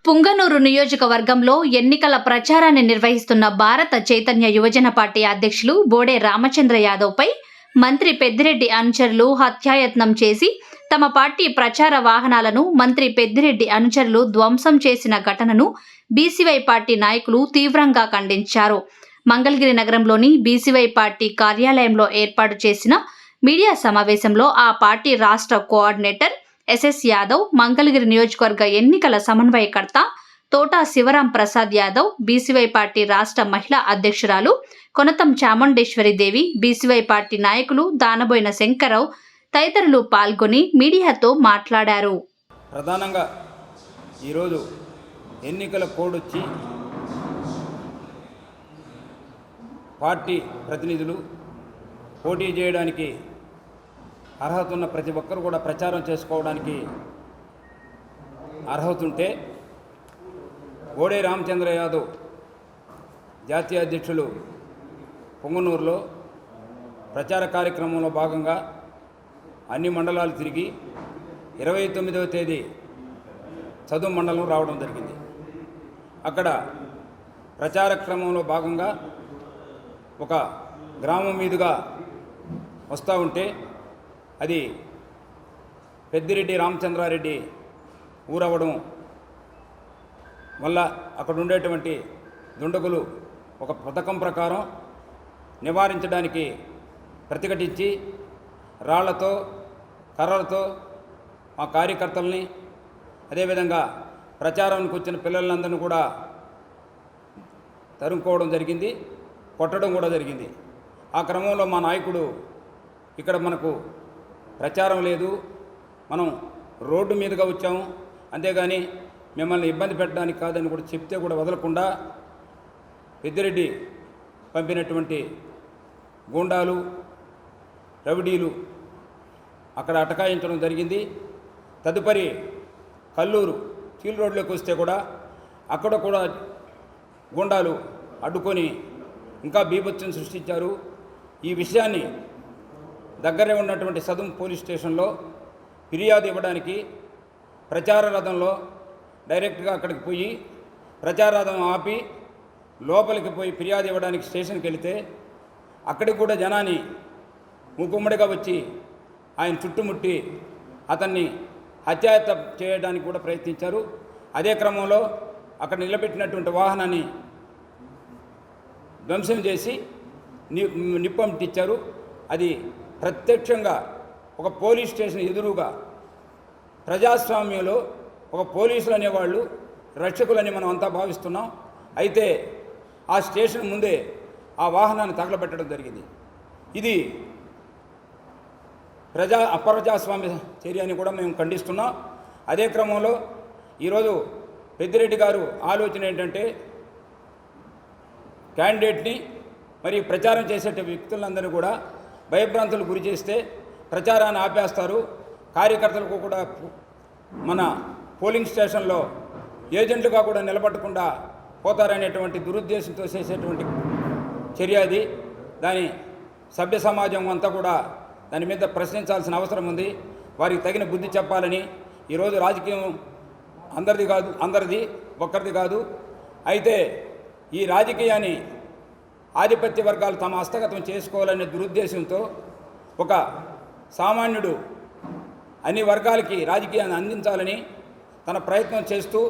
పుంగనూరు నియోజకవర్గంలో ఎన్నికల ప్రచారాన్ని నిర్వహిస్తున్న భారత చైతన్య యువజన పార్టీ అధ్యక్షులు బోడే రామచంద్ర యాదవ్పై మంత్రి పెద్దిరెడ్డి అనుచరులు హత్యాయత్నం చేసి తమ పార్టీ ప్రచార వాహనాలను మంత్రి పెద్దిరెడ్డి అనుచరులు ధ్వంసం చేసిన ఘటనను బీసీవై పార్టీ నాయకులు తీవ్రంగా ఖండించారు. మంగళగిరి నగరంలోని బీసీవై పార్టీ కార్యాలయంలో ఏర్పాటు చేసిన మీడియా సమావేశంలో ఆ పార్టీ రాష్ట్ర కోఆర్డినేటర్ ఎస్ఎస్ యాదవ్, మంగళగిరి నియోజకవర్గ ఎన్నికల సమన్వయకర్త తోటా శివరాం ప్రసాద్ యాదవ్, బీసీవై పార్టీ రాష్ట్ర మహిళా అధ్యక్షురాలు కొనతం చాముండేశ్వరి దేవి, బీసీవై పార్టీ నాయకులు దానబోయిన శంకరరావు తదితరులు పాల్గొని మీడియాతో మాట్లాడారు. ప్రధానంగా ఈరోజు ఎన్నికల కోడ్ వచ్చి పార్టీ ప్రతినిధులు పోటీ చేయడానికి అర్హత ఉన్న ప్రతి ఒక్కరు కూడా ప్రచారం చేసుకోవడానికి అర్హత ఉంటే బోడే రామచంద్ర యాదవ్ జాతీయ అధ్యక్షులు పొంగనూరులో ప్రచార కార్యక్రమంలో భాగంగా అన్ని మండలాలు తిరిగి 29వ తేదీ చదువు మండలం రావడం జరిగింది. అక్కడ ప్రచార క్రమంలో భాగంగా ఒక గ్రామం మీదుగా వస్తూ ఉంటే అది పెద్దిరెడ్డి రామచంద్రారెడ్డి ఊరవడం వల్ల అక్కడ ఉండేటువంటి దుండగులు ఒక పథకం ప్రకారం నివారించడానికి ప్రతిఘటించి రాళ్లతో కర్రలతో మా కార్యకర్తల్ని అదేవిధంగా ప్రచారానికి వచ్చిన పిల్లలందరినీ కూడా తరుముకోవడం జరిగింది, కొట్టడం కూడా జరిగింది. ఆ క్రమంలో మా నాయకుడు ఇక్కడ మనకు ప్రచారం లేదు, మనం రోడ్డు మీదుగా వచ్చాము, అంతేగాని మిమ్మల్ని ఇబ్బంది పెట్టడానికి కాదని కూడా చెప్తే కూడా వదలకుండా పెద్దిరెడ్డి పంపినటువంటి గూండాలు రౌడీలు అక్కడ అటకాయించడం జరిగింది. తదుపరి కల్లూరు చీల్ రోడ్లోకి వస్తే కూడా అక్కడ కూడా గూండాలు అడ్డుకొని ఇంకా బీభత్సం సృష్టించారు. ఈ విషయాన్ని దగ్గరే ఉన్నటువంటి సదుం పోలీస్ స్టేషన్లో ఫిర్యాదు ఇవ్వడానికి ప్రచార రథంలో డైరెక్ట్గా అక్కడికి పోయి ప్రచార రథం ఆపి లోపలికి పోయి ఫిర్యాదు ఇవ్వడానికి స్టేషన్కి వెళితే అక్కడికి కూడా జనాన్ని మూకుమ్మడిగా వచ్చి ఆయన చుట్టుముట్టి అతన్ని హత్యాయత్నం చేయడానికి కూడా ప్రయత్నించారు. అదే క్రమంలో అక్కడ నిలబెట్టినటువంటి వాహనాన్ని ధ్వంసం చేసి నిప్పంటిచ్చారు. అది ప్రత్యక్షంగా ఒక పోలీస్ స్టేషన్ ఎదురుగా ప్రజాస్వామ్యంలో ఒక పోలీసులు అనేవాళ్ళు రక్షకులని మనం అంతా భావిస్తున్నాం. అయితే ఆ స్టేషన్ ముందే ఆ వాహనాన్ని తగలబెట్టడం జరిగింది. ఇది అప్రజాస్వామ్య చర్య అని కూడా మేము ఖండిస్తున్నాం. అదే క్రమంలో ఈరోజు పెద్దిరెడ్డి గారు ఆలోచన ఏంటంటే క్యాండిడేట్ని మరి ప్రచారం చేసే వ్యక్తులందరినీ కూడా భయభ్రాంతులు గురి చేస్తే ప్రచారాన్ని ఆపేస్తారు, కార్యకర్తలకు కూడా మన పోలింగ్ స్టేషన్లో ఏజెంట్లుగా కూడా నిలబడకుండా పోతారనేటువంటి దురుద్దేశంతో చేసేటువంటి చర్య అది. దాని సభ్య సమాజం అంతా కూడా దాని మీద ప్రశ్నించాల్సిన అవసరం ఉంది. వారికి తగిన బుద్ధి చెప్పాలని ఈరోజు రాజకీయం అందరిది ఒక్కరిది కాదు. అయితే ఈ రాజకీయాన్ని ఆధిపత్య వర్గాలు తమ హస్తగతం చేసుకోవాలనే దురుద్దేశంతో ఒక సామాన్యుడు అన్ని వర్గాలకి రాజకీయాన్ని అందించాలని తన ప్రయత్నం చేస్తూ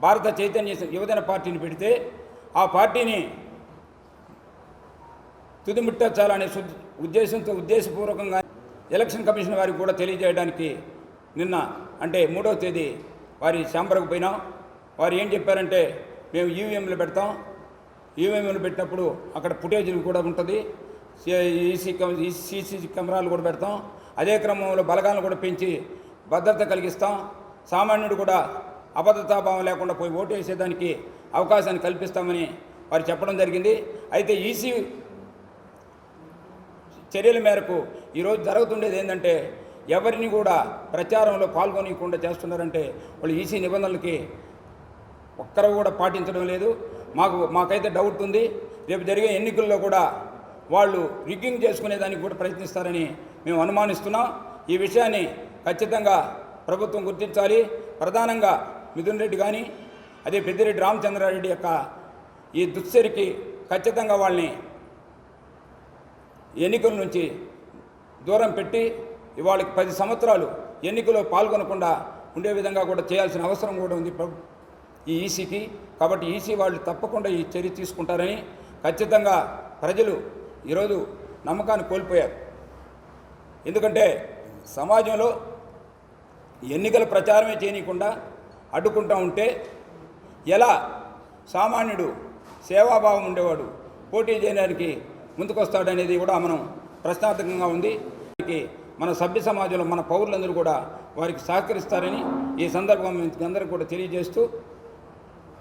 భారత చైతన్య యువజన పార్టీని పెడితే ఆ పార్టీని తుదిముట్టించాలనే ఉద్దేశపూర్వకంగా ఎలక్షన్ కమిషన్ వారికి కూడా తెలియజేయడానికి నిన్న అంటే 3వ తేదీ వారి ఛాంబర్కు పోయినాం. వారు ఏం చెప్పారంటే మేము ఈవీఎంలు పెడతాం, ఈవీఎంలు పెట్టినప్పుడు అక్కడ ఫుటేజీలు కూడా ఉంటుంది, సీసీ కెమెరాలు కూడా పెడతాం, అదే క్రమంలో బలగాలను కూడా పెంచి భద్రత కలిగిస్తాం, సామాన్యుడు కూడా అభద్రతాభావం లేకుండా పోయి ఓటు వేసేదానికి అవకాశాన్ని కల్పిస్తామని వారు చెప్పడం జరిగింది. అయితే ఈసీ చర్యల మేరకు ఈరోజు జరుగుతుండేది ఏంటంటే ఎవరిని కూడా ప్రచారంలో పాల్గొనకుండా చేస్తున్నారంటే వాళ్ళు ఈసీ నిబంధనలకి ఒక్కరు కూడా పాటించడం లేదు. మాకైతే డౌట్ ఉంది, రేపు జరిగే ఎన్నికల్లో కూడా వాళ్ళు రిగ్గింగ్ చేసుకునేదానికి కూడా ప్రయత్నిస్తారని మేము అనుమానిస్తున్నాం. ఈ విషయాన్ని ఖచ్చితంగా ప్రభుత్వం గుర్తించాలి. ప్రధానంగా మిథున్ రెడ్డి కానీ అదే పెద్దిరెడ్డి రామచంద్రారెడ్డి యొక్క ఈ దుశ్చర్యకి ఖచ్చితంగా వాళ్ళని ఎన్నికల నుంచి దూరం పెట్టి ఇవాళకి 10 సంవత్సరాలు ఎన్నికల్లో పాల్గొనకుండా ఉండే విధంగా కూడా చేయాల్సిన అవసరం కూడా ఉంది ఈ ఈసీకి. కాబట్టి ఈసీ వాళ్ళు తప్పకుండా ఈ చర్య తీసుకుంటారని ఖచ్చితంగా ప్రజలు ఈరోజు నమ్మకాన్ని కోల్పోయారు. ఎందుకంటే సమాజంలో ఎన్నికల ప్రచారమే చేయనీయకుండా అడ్డుకుంటూ ఉంటే ఎలా సామాన్యుడు సేవాభావం ఉండేవాడు పోటీ చేయడానికి ముందుకొస్తాడనేది కూడా మనం ప్రశ్నార్థకంగా ఉంది. మన సభ్య సమాజంలో మన పౌరులందరూ కూడా వారికి సహకరిస్తారని ఈ సందర్భం అందరికీ కూడా తెలియజేస్తూ,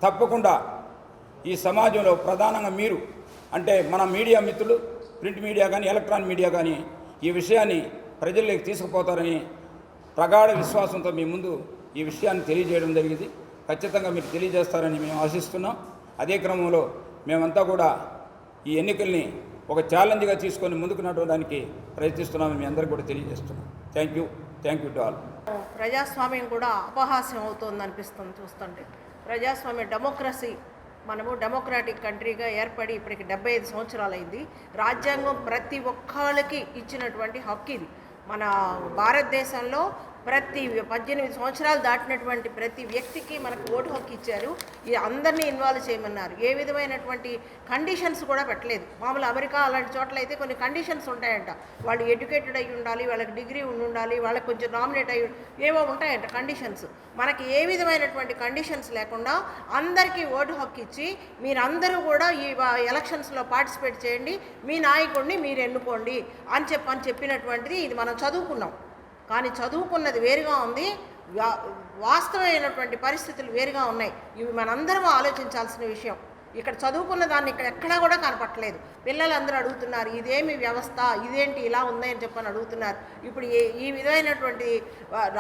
తప్పకుండా ఈ సమాజంలో ప్రధానంగా మీరు అంటే మన మీడియా మిత్రులు, ప్రింట్ మీడియా కానీ ఎలక్ట్రానిక్ మీడియా కానీ ఈ విషయాన్ని ప్రజల్లోకి తీసుకుపోతారని ప్రగాఢ విశ్వాసంతో మీ ముందు ఈ విషయాన్ని తెలియజేయడం జరిగింది. ఖచ్చితంగా మీరు తెలియజేస్తారని మేము ఆశిస్తున్నాం. అదే క్రమంలో మేమంతా కూడా ఈ ఎన్నికల్ని ఒక ఛాలెంజ్గా తీసుకొని ముందుకు నడవడానికి ప్రయత్నిస్తున్నామని మీ అందరికీ కూడా తెలియజేస్తున్నాం. Thank you to all. ప్రజాస్వామ్యం కూడా అపహాస్యం అవుతుంది అనిపిస్తుంది చూస్తుంటే. ప్రజాస్వామ్య డెమోక్రసీ, మనము డెమోక్రాటిక్ కంట్రీగా ఏర్పడి ఇప్పటికి 75 సంవత్సరాలు అయింది. రాజ్యాంగం ప్రతి ఒక్కళ్ళకి ఇచ్చినటువంటి హక్కు ఇది. మన భారతదేశంలో ప్రతి 18 సంవత్సరాలు దాటినటువంటి ప్రతి వ్యక్తికి మనకు ఓటు హక్కు ఇచ్చారు. ఇది అందరినీ ఇన్వాల్వ్ చేయమన్నారు. ఏ విధమైనటువంటి కండిషన్స్ కూడా పెట్టలేదు. మామూలు అమెరికా అలాంటి చోట్ల అయితే కొన్ని కండిషన్స్ ఉంటాయంట. వాళ్ళు ఎడ్యుకేటెడ్ అయి ఉండాలి, వాళ్ళకి డిగ్రీ ఉండాలి, వాళ్ళకి కొంచెం నామినేట్ అయ్యి ఏవో ఉంటాయంట కండిషన్స్. మనకి ఏ విధమైనటువంటి కండిషన్స్ లేకుండా అందరికీ ఓటు హక్కు ఇచ్చి మీరందరూ కూడా ఈ ఎలక్షన్స్లో పార్టిసిపేట్ చేయండి, మీ నాయకుడిని మీరు ఎన్నుకోండి అని చెప్పినటువంటిది ఇది మనం చదువుకున్నాం. కానీ చదువుకున్నది వేరుగా ఉంది, వాస్తవమైనటువంటి పరిస్థితులు వేరుగా ఉన్నాయి. ఇవి మనందరం ఆలోచించాల్సిన విషయం. ఇక్కడ చదువుకున్న దాన్ని ఇక్కడ ఎక్కడా కూడా కనపట్టలేదు. పిల్లలందరూ అడుగుతున్నారు, ఇదేమి వ్యవస్థ, ఇదేంటి ఇలా ఉందని చెప్పని అడుగుతున్నారు. ఇప్పుడు ఈ విధమైనటువంటి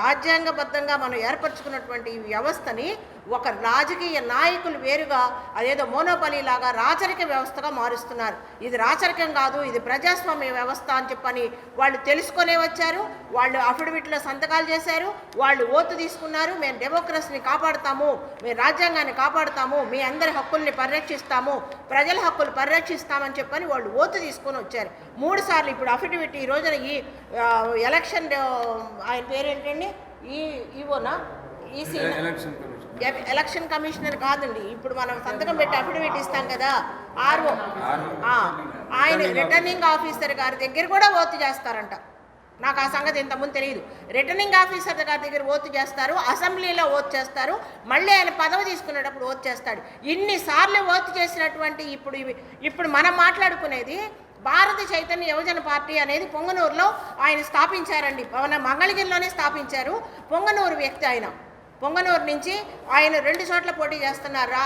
రాజ్యాంగబద్ధంగా మనం ఏర్పరచుకున్నటువంటి ఈ వ్యవస్థని ఒక రాజకీయ నాయకులు వేరుగా అదేదో మోనోపలి లాగా రాచరిక వ్యవస్థగా మారుస్తున్నారు. ఇది రాచరికం కాదు, ఇది ప్రజాస్వామ్య వ్యవస్థ అని చెప్పని వాళ్ళు తెలుసుకొనే వచ్చారు. వాళ్ళు అఫిడవిట్లో సంతకాలు చేశారు, వాళ్ళు ఓటు తీసుకున్నారు. మేము డెమోక్రసీని కాపాడుతాము, మేము రాజ్యాంగాన్ని కాపాడుతాము, మీ అందరి హక్కుల్ని పరిరక్షిస్తాము, ప్రజల హక్కులు పరిరక్షిస్తామని చెప్పని వాళ్ళు ఓటు తీసుకొని వచ్చారు 3 సార్లు. ఇప్పుడు అఫిడవిట్ ఈ రోజున ఈ ఎలక్షన్ ఆయన పేరేంటండి, ఈవోనా ఈసీ ఎలక్షన్ కమిషనర్ కాదండి, ఇప్పుడు మనం సంతకం పెట్టి అఫిడవిట్ ఇస్తాం కదా, ఆర్ఓ, ఆయన రిటర్నింగ్ ఆఫీసర్ గారి దగ్గర కూడా ఓటు చేస్తారంట. నాకు ఆ సంగతి ఇంతకుముందు తెలియదు. రిటర్నింగ్ ఆఫీసర్ గారి దగ్గర ఓటు చేస్తారు, అసెంబ్లీలో ఓటు చేస్తారు, మళ్ళీ ఆయన పదవి తీసుకునేటప్పుడు ఓటు చేస్తాడు. ఇన్నిసార్లు ఓటు చేసినటువంటి ఇప్పుడు మనం మాట్లాడుకునేది భారత చైతన్య యువజన పార్టీ అనేది పొంగనూరులో ఆయన స్థాపించారండి. మన మంగళగిరిలోనే స్థాపించారు. పొంగనూరు వ్యక్తి ఆయన. పొంగనూరు నుంచి ఆయన 2 చోట్ల పోటీ చేస్తున్నారు.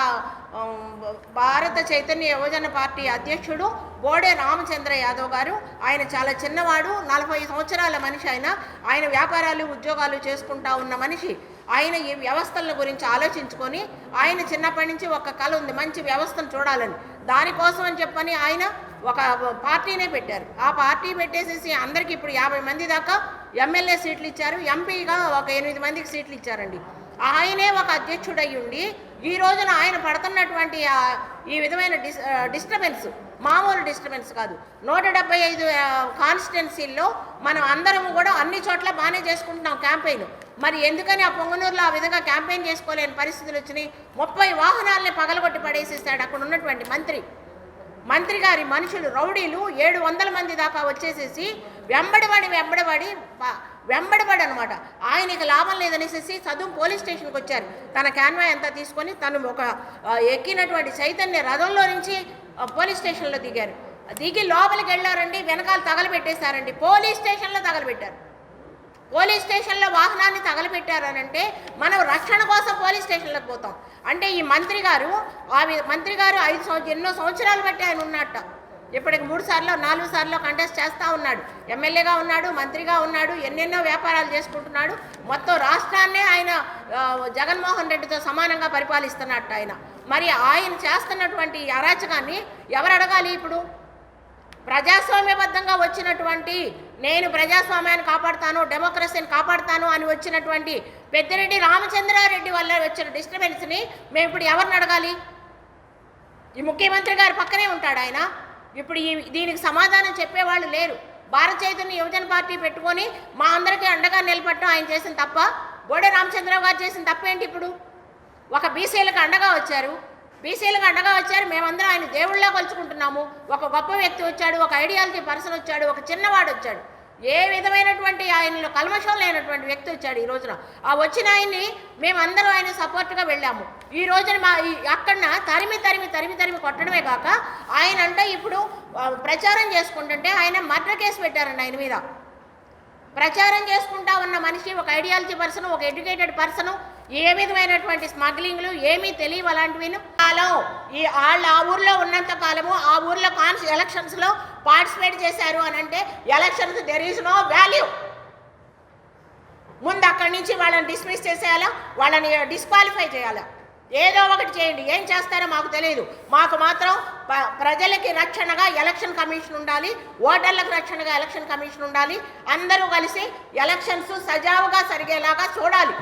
భారత చైతన్య యువజన పార్టీ అధ్యక్షుడు బోడే రామచంద్ర యాదవ్ గారు. ఆయన చాలా చిన్నవాడు, 40 సంవత్సరాల మనిషి. ఆయన వ్యాపారాలు ఉద్యోగాలు చేసుకుంటా ఉన్న మనిషి. ఆయన ఈ వ్యవస్థల గురించి ఆలోచించుకొని ఆయన చిన్నప్పటి నుంచి ఒక కళ ఉంది, మంచి వ్యవస్థను చూడాలని. దానికోసం అని చెప్పని ఆయన ఒక పార్టీనే పెట్టారు. ఆ పార్టీ పెట్టేసేసి అందరికీ ఇప్పుడు 50 మంది దాకా ఎమ్మెల్యే సీట్లు ఇచ్చారు, ఎంపీగా ఒక 8 మందికి సీట్లు ఇచ్చారండి. ఆయనే ఒక అధ్యక్షుడు అయ్యుండి ఈ రోజున ఆయన పడుతున్నటువంటి ఈ విధమైన డిస్టర్బెన్స్ మామూలు డిస్టర్బెన్స్ కాదు. 175 కాన్స్టిట్యున్సీల్లో మనం అందరం కూడా అన్ని చోట్ల బాగానే చేసుకుంటున్నాం క్యాంపెయిన్. మరి ఎందుకని ఆ పొంగనూరులో ఆ విధంగా క్యాంపెయిన్ చేసుకోలేని పరిస్థితులు వచ్చినాయి? 30 వాహనాలని పగలగొట్టి పడేసేసాడు అక్కడ ఉన్నటువంటి మంత్రి గారి మనుషులు, రౌడీలు 700 మంది దాకా వచ్చేసేసి వెంబడబడి అనమాట. ఆయనకి లాభం లేదనేసి చదువు పోలీస్ స్టేషన్కి వచ్చారు. తన క్యాన్వాయ్ అంతా తీసుకొని తను ఒక ఎక్కినటువంటి చైతన్య రథంలో నుంచి పోలీస్ స్టేషన్లో దిగి లోపలికి వెళ్ళారండి. వెనకాల తగలబెట్టేశారండి. పోలీస్ స్టేషన్లో తగలబెట్టారు. పోలీస్ స్టేషన్లో వాహనాన్ని తగలబెట్టారనంటే మనం రక్షణ కోసం పోలీస్ స్టేషన్లోకి పోతాం. అంటే ఈ మంత్రి గారు ఎన్నో సంవత్సరాలు బట్టి ఆయన ఉన్నట్ట. ఇప్పటికి 3 సార్లు 4 సార్లు కంటెస్ట్ చేస్తూ ఉన్నాడు. ఎమ్మెల్యేగా ఉన్నాడు, మంత్రిగా ఉన్నాడు, ఎన్నెన్నో వ్యాపారాలు చేసుకుంటున్నాడు. మొత్తం రాష్ట్రాన్నే ఆయన జగన్మోహన్ రెడ్డితో సమానంగా పరిపాలిస్తున్నట్టు ఆయన. మరి ఆయన చేస్తున్నటువంటి అరాచకాన్ని ఎవరు అడగాలి? ఇప్పుడు ప్రజాస్వామ్యబద్ధంగా వచ్చినటువంటి నేను ప్రజాస్వామ్యాన్ని కాపాడుతాను, డెమోక్రసీని కాపాడుతాను అని వచ్చినటువంటి పెద్దిరెడ్డి రామచంద్రారెడ్డి వల్ల వచ్చిన డిస్టర్బెన్స్ని మేము ఇప్పుడు ఎవరిని అడగాలి? ఈ ముఖ్యమంత్రి గారి పక్కనే ఉంటాడు ఆయన. ఇప్పుడు దీనికి సమాధానం చెప్పేవాళ్ళు లేరు. భారత చైతన్య యువజన పార్టీ పెట్టుకొని మా అందరికీ అండగా నిలబడటం ఆయన చేసిన తప్ప. బోడే రామచంద్రరావు గారు చేసిన తప్పేంటి? ఇప్పుడు ఒక బీసీలకు అండగా వచ్చారు, మేమందరం ఆయన దేవుళ్ళగా కొలుచుకుంటున్నాము. ఒక గొప్ప వ్యక్తి వచ్చాడు, ఒక ఐడియాలజీ పర్సన్ వచ్చాడు, ఒక చిన్నవాడు వచ్చాడు, ఏ విధమైనటువంటి ఆయనలో కల్మషం లేనటువంటి వ్యక్తి వచ్చాడు. ఈ రోజున ఆ వచ్చిన ఆయన్ని మేమందరం ఆయన సపోర్ట్గా వెళ్ళాము. ఈ రోజున అక్కడ తరిమి కొట్టడమే కాక ఆయన అంటే ఇప్పుడు ప్రచారం చేసుకుంటుంటే ఆయన మర్డర్ కేసు పెట్టారండి ఆయన మీద. ప్రచారం చేసుకుంటా ఉన్న మనిషి, ఒక ఐడియాలజీ పర్సన్, ఒక ఎడ్యుకేటెడ్ పర్సన్, ఏ విధమైనటువంటి స్మగ్లింగ్లు ఏమీ తెలియవు అలాంటివి కాలం వాళ్ళు ఆ ఊర్లో ఉన్నంత కాలము ఆ ఊర్లో ఎలక్షన్స్లో పార్టిసిపేట్ చేశారు అని అంటే elections there is no value. ముందు అక్కడి నుంచి వాళ్ళని డిస్మిస్ చేసేయాలా, వాళ్ళని డిస్క్వాలిఫై చేయాలా, ఏదో ఒకటి చేయండి. ఏం చేస్తారో మాకు తెలియదు. మాకు మాత్రం ప్రజలకి రక్షణగా ఎలక్షన్ కమిషన్ ఉండాలి, ఓటర్లకు రక్షణగా ఎలక్షన్ కమిషన్ ఉండాలి. అందరూ కలిసి ఎలక్షన్స్ సజావుగా జరిగేలాగా చూడాలి.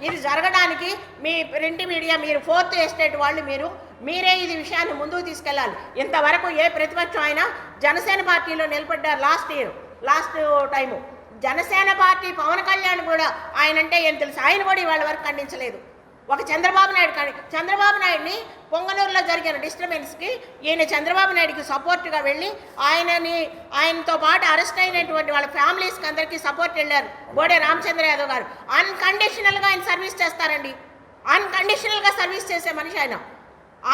ఇది జరగడానికి మీ ప్రింట్ మీడియా, మీరు ఫోర్త్ ఎస్టేట్ వాళ్ళు, మీరే ఇది విషయాన్ని ముందుకు తీసుకెళ్ళాలి. ఇంతవరకు ఏ ప్రతిపక్షం అయినా జనసేన పార్టీలో నిలబడ్డారు. Last time Janasena party Pawan Kalyan కూడా ఆయనంటే ఏం తెలుసు, ఆయన కూడా ఇవాళ వరకు ఖండించలేదు. ఒక చంద్రబాబు నాయుడిని పొంగనూరులో జరిగిన డిస్టర్బెన్స్కి ఈయన చంద్రబాబు నాయుడికి సపోర్ట్గా వెళ్ళి ఆయనతో పాటు అరెస్ట్ అయినటువంటి వాళ్ళ ఫ్యామిలీస్కి అందరికీ సపోర్ట్ వెళ్ళారు. బోడే రామచంద్ర యాదవ్ గారు అన్కండిషనల్గా ఆయన సర్వీస్ చేస్తారండి. అన్కండిషనల్గా సర్వీస్ చేసే మనిషి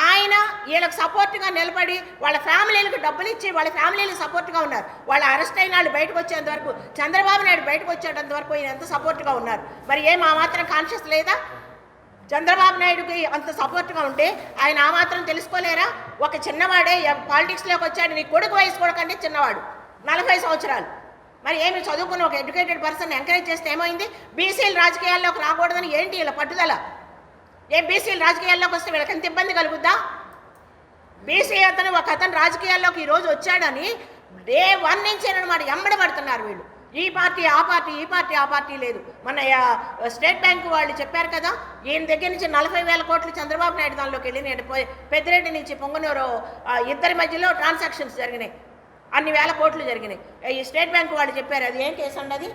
ఆయన వీళ్ళకి సపోర్ట్గా నిలబడి వాళ్ళ ఫ్యామిలీలకు డబ్బులు ఇచ్చి వాళ్ళ ఫ్యామిలీలకు సపోర్ట్గా ఉన్నారు. వాళ్ళ అరెస్ట్ అయిన వాళ్ళు బయటకు వచ్చేంత వరకు, చంద్రబాబు నాయుడు బయటకు వచ్చేంత వరకు ఈయన ఎంత సపోర్ట్గా ఉన్నారు. మరి ఏం ఆ మాత్రం కాన్షియస్ లేదా? చంద్రబాబు నాయుడుకి అంత సపోర్ట్గా ఉంటే ఆయన ఆ మాత్రం తెలుసుకోలేరా? ఒక చిన్నవాడే పాలిటిక్స్లోకి వచ్చాడు, నీ కొడుకు వయసు కూడా కంటే చిన్నవాడు, 40 సంవత్సరాలు. మరి ఏమి చదువుకున్న ఒక ఎడ్యుకేటెడ్ పర్సన్ ఎంకరేజ్ చేస్తే ఏమైంది? బీసీలు రాజకీయాల్లోకి రాకూడదని ఏంటి ఇలా పట్టుదల? బీసీలు రాజకీయాల్లోకి వస్తే వీళ్ళకి ఎంత ఇబ్బంది కలుగుద్దా? బీసీ ఒక అతను రాజకీయాల్లోకి ఈరోజు వచ్చాడని డే 1 నుంచి అన్నమాట ఎంబడబడుతున్నారు వీళ్ళు. ఈ పార్టీ ఆ పార్టీ లేదు. మన స్టేట్ బ్యాంకు వాళ్ళు చెప్పారు కదా, ఈయన దగ్గర నుంచి 40,000 కోట్లు చంద్రబాబు నాయుడు దానిలోకి వెళ్ళి పెద్దిరెడ్డి నుంచి పొంగనూరు ఇద్దరి మధ్యలో ట్రాన్సాక్షన్స్ జరిగినాయి, అన్ని వేల కోట్లు జరిగినాయి. ఈ స్టేట్ బ్యాంకు వాళ్ళు చెప్పారు. అది ఏం కేసు అండి? అది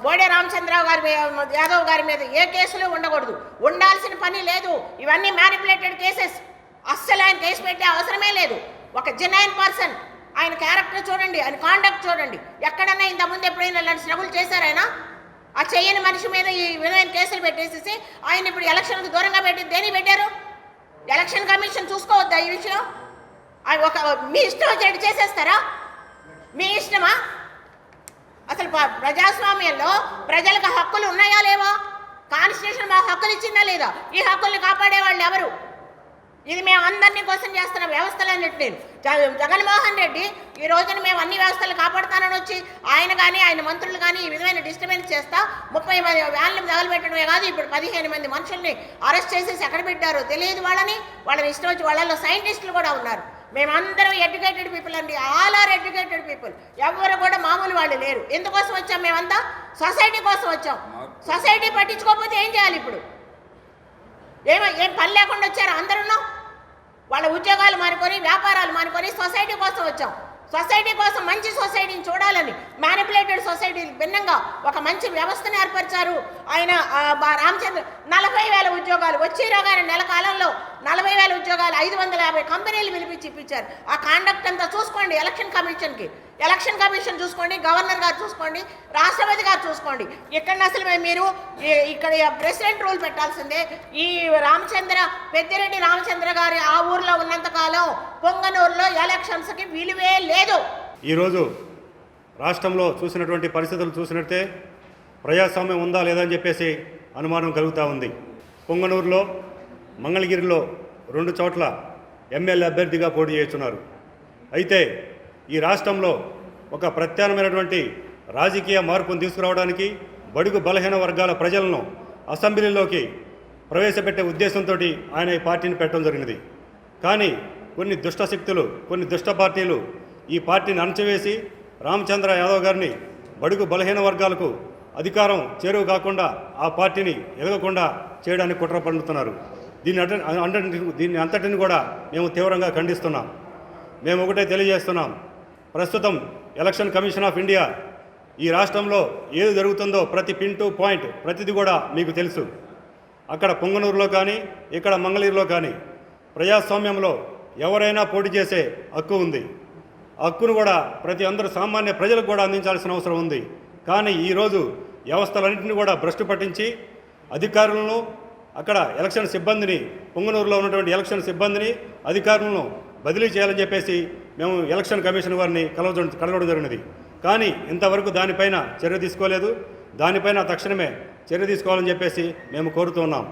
బోడే రామచంద్రరావు గారి యాదవ్ గారి మీద ఏ కేసులు ఉండకూడదు, ఉండాల్సిన పని లేదు. ఇవన్నీ మ్యానిపులేటెడ్ కేసెస్. అస్సలు ఆయన కేసు పెట్టే అవసరమే లేదు. ఒక జెన్యూన్ పర్సన్, ఆయన క్యారెక్టర్ చూడండి, ఆయన కాండక్ట్ చూడండి. ఎక్కడన్నా ఇంతకుముందు ఎప్పుడైనా ఇలాంటి స్ట్రగుల్ చేశారైనా? ఆ చెయ్యని మనిషి మీద ఈ విధమైన కేసులు పెట్టేసేసి ఆయన ఇప్పుడు ఎలక్షన్కి దూరంగా పెట్టి దేనికి పెట్టారు? ఎలక్షన్ కమిషన్ చూసుకోవద్దా ఈ విషయం? మీ ఇష్టం వచ్చేట్టు చేసేస్తారా? మీ ఇష్టమా? అసలు ప్రజాస్వామ్యంలో ప్రజలకు హక్కులు ఉన్నాయా లేవా? కాన్స్టిట్యూషన్ మాకు హక్కులు ఇచ్చిందా లేదా? ఈ హక్కుల్ని కాపాడేవాళ్ళు ఎవరు? ఇది మేము అందరినీ కోసం చేస్తున్న వ్యవస్థలన్నింటినీ. జగన్మోహన్ రెడ్డి ఈ రోజున మేము అన్ని వ్యవస్థలు కాపాడుతానని వచ్చి ఆయన కానీ ఆయన మంత్రులు కానీ ఈ విధమైన డిస్టర్బెన్స్ చేస్తా 30 మంది వ్యాన్లు తగలబెట్టడమే కాదు, ఇప్పుడు 15 మంది మనుషుల్ని అరెస్ట్ చేసేసి ఎక్కడ పెట్టారో తెలియదు. వాళ్ళని ఇష్టం వచ్చి వాళ్ళలో సైంటిస్టులు కూడా ఉన్నారు. మేమందరం ఎడ్యుకేటెడ్ పీపుల్ అండి, ఆల్ ఆర్ ఎడ్యుకేటెడ్ పీపుల్. ఎవరు కూడా మామూలు వాళ్ళు లేరు. ఎందుకోసం వచ్చాం? మేమంతా సొసైటీ కోసం వచ్చాం. సొసైటీ పట్టించుకోకపోతే ఏం చేయాలి? ఇప్పుడు ఏం పని లేకుండా వచ్చారు అందరూ. వాళ్ళ ఉద్యోగాలు మానుకొని, వ్యాపారాలు మానుకొని సొసైటీ కోసం వచ్చాం. సొసైటీ కోసం మంచి సొసైటీని చూడాలని మ్యానిపులేటెడ్ సొసైటీ భిన్నంగా ఒక మంచి వ్యవస్థను ఏర్పరిచారు ఆయన. రామచంద్ర 40,000 ఉద్యోగాలు వచ్చి రాగానే నెల కాలంలో 40,000 ఉద్యోగాలు 550 కంపెనీలు పిలిపించి ఇప్పించారు. ఆ కాండక్ట్ అంతా చూసుకోండి. ఎలక్షన్ కమిషన్ చూసుకోండి, గవర్నర్ గారు చూసుకోండి, రాష్ట్రపతి గారు చూసుకోండి. ఇక్కడ అసలు మీరు ఇక్కడ ప్రెసిడెంట్ రూల్ పెట్టాల్సిందే. ఈ పెద్దిరెడ్డి రామచంద్ర గారి ఆ ఊర్లో ఉన్నంతకాలం పొంగనూరులో ఎలక్షన్స్కి విలువే లేదు. ఈరోజు రాష్ట్రంలో చూసినటువంటి పరిస్థితులు చూసినట్టే ప్రజాస్వామ్యం ఉందా లేదా అని చెప్పేసి అనుమానం కలుగుతూ ఉంది. పొంగనూరులో, మంగళగిరిలో 2 చోట్ల ఎమ్మెల్యే అభ్యర్థిగా పోటీ చేస్తున్నారు. అయితే ఈ రాష్ట్రంలో ఒక ప్రత్యామ్నాయమైనటువంటి రాజకీయ మార్పును తీసుకురావడానికి బడుగు బలహీన వర్గాల ప్రజలను అసెంబ్లీలోకి ప్రవేశపెట్టే ఉద్దేశంతో ఆయన ఈ పార్టీని పెట్టడం జరిగినది. కానీ కొన్ని దుష్ట శక్తులు, కొన్ని దుష్ట పార్టీలు ఈ పార్టీని అణచివేసి రామచంద్ర యాదవ్ గారిని బడుగు బలహీన వర్గాలకు అధికారం చేరువ కాకుండా ఆ పార్టీని ఎదగకుండా చేయడానికి కుట్ర పన్నుతున్నారు. దీన్ని అంతటిని కూడా మేము తీవ్రంగా ఖండిస్తున్నాం. మేము ఒకటే తెలియజేస్తున్నాం, ప్రస్తుతం ఎలక్షన్ కమిషన్ ఆఫ్ ఇండియా ఈ రాష్ట్రంలో ఏది జరుగుతుందో ప్రతి పిన్ టు పాయింట్ ప్రతిదీ కూడా మీకు తెలుసు. అక్కడ పొంగనూరులో కానీ ఇక్కడ మంగళగిరిలో కానీ ప్రజాస్వామ్యంలో ఎవరైనా పోటీ చేసే హక్కు ఉంది. హక్కును కూడా ప్రతి అందరూ సామాన్య ప్రజలకు కూడా అందించాల్సిన అవసరం ఉంది. కానీ ఈరోజు వ్యవస్థలన్నింటినీ కూడా భ్రష్టు పట్టించి అధికారులను అక్కడ ఎలక్షన్ సిబ్బందిని పొంగనూరులో ఉన్నటువంటి ఎలక్షన్ సిబ్బందిని అధికారులను బదిలీ చేయాలని చెప్పేసి మేము ఎలక్షన్ కమిషన్ వారిని కలవడం జరిగినది. కానీ ఇంతవరకు దానిపైన చర్య తీసుకోలేదు. దానిపైన తక్షణమే చర్య తీసుకోవాలని చెప్పేసి మేము కోరుతున్నాం.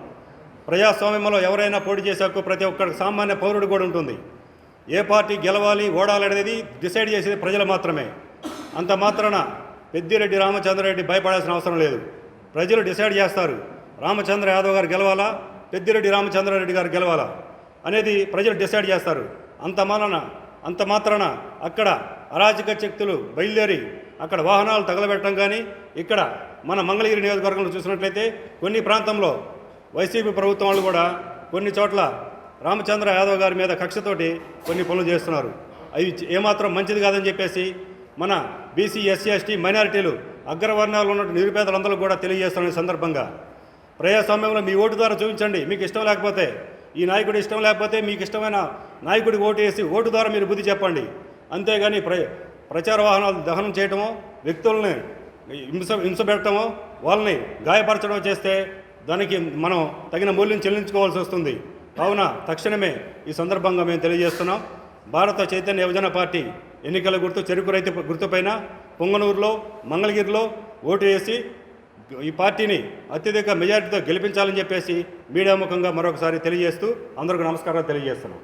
ప్రజాస్వామ్యంలో ఎవరైనా పోటీ చేసే హక్కు ప్రతి ఒక్క సామాన్య పౌరుడు కూడా ఉంటుంది. ఏ పార్టీ గెలవాలి ఓడాలి అనేది డిసైడ్ చేసేది ప్రజలు మాత్రమే. అంత మాత్రాన పెద్దిరెడ్డి రామచంద్రారెడ్డి భయపడాల్సిన అవసరం లేదు. ప్రజలు డిసైడ్ చేస్తారు, రామచంద్ర యాదవ్ గారు గెలవాలా, పెద్దిరెడ్డి రామచంద్రారెడ్డి గారు గెలవాలా అనేది ప్రజలు డిసైడ్ చేస్తారు. అంత మాత్రాన అక్కడ అరాచక శక్తులు బయలుదేరి అక్కడ వాహనాలు తగలబెట్టడం కానీ, ఇక్కడ మన మంగళగిరి నియోజకవర్గంలో చూసినట్లయితే కొన్ని ప్రాంతంలో వైసీపీ ప్రభుత్వం వాళ్ళు కూడా కొన్ని చోట్ల రామచంద్ర యాదవ్ గారి మీద కక్షతోటి కొన్ని పనులు చేస్తున్నారు. అవి ఏమాత్రం మంచిది కాదని చెప్పేసి మన బీసీ ఎస్సీ ఎస్టీ మైనారిటీలు అగ్రవర్ణాలు ఉన్న నిరుపేదలందరూ కూడా తెలియజేస్తున్న సందర్భంగా ప్రజాస్వామ్యంలో మీ ఓటు ద్వారా చూపించండి. మీకు ఇష్టం లేకపోతే, ఈ నాయకుడు ఇష్టం లేకపోతే మీకు ఇష్టమైన నాయకుడికి ఓటు వేసి ఓటు ద్వారా మీరు బుద్ధి చెప్పండి. అంతేగాని ప్రచార వాహనాలు దహనం చేయటమో, వ్యక్తుల్ని హింస పెట్టడమో, వాళ్ళని గాయపరచడం చేస్తే దానికి మనం తగిన మూల్యం చెల్లించుకోవాల్సి వస్తుంది. కావున తక్షణమే ఈ సందర్భంగా మేము తెలియజేస్తున్నాం, భారత చైతన్య యువజన పార్టీ ఎన్నికల గుర్తు చెరుకు రైతు గుర్తుపైన పొంగనూరులో మంగళగిరిలో ఓటు వేసి ఈ పార్టీని అత్యధిక మెజారిటీతో గెలిపించాలని చెప్పేసి మీడియా ముఖంగా మరొకసారి తెలియజేస్తూ అందరికీ నమస్కారాలు తెలియజేస్తున్నాం.